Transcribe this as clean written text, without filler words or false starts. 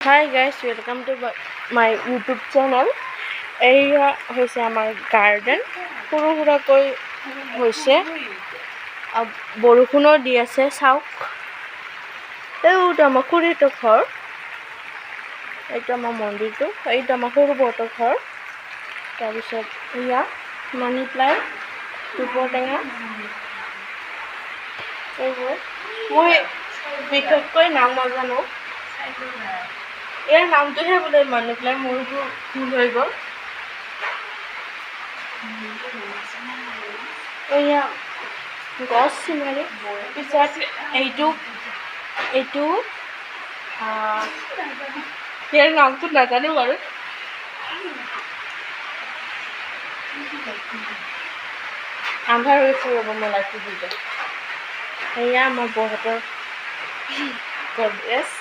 Hi guys, welcome to my YouTube channel. এয়া হৈছে আমাৰ গাৰ্ডেন সৰু সুৰাকৈ হৈছে বৰষুণো দি আছে চাওক এইটো আমাৰ খুৰীটো ঘৰ এইটো আমাৰ মন্দিৰটো এইটো আমাৰ সৰু বৌহঁতৰ ঘৰ তাৰপিছত এয়া মানি প্লাণ্ট দুপৰটেঙা এইবোৰ মই বিশেষকৈ নাম নাজানো ইয়াৰ নামটোহে বোলে মানি প্লাণ্ট মোৰটো ভুল হৈ গ'ল এয়া গছ চিনাৰী পিছত এইটো ইয়াৰ নামটো নাজানো বাৰু আন্ধাৰ হৈছে ৰ'ব মই লাইটটো দি দিওঁ এয়া আমাৰ বৌহঁতৰ গডৰেজ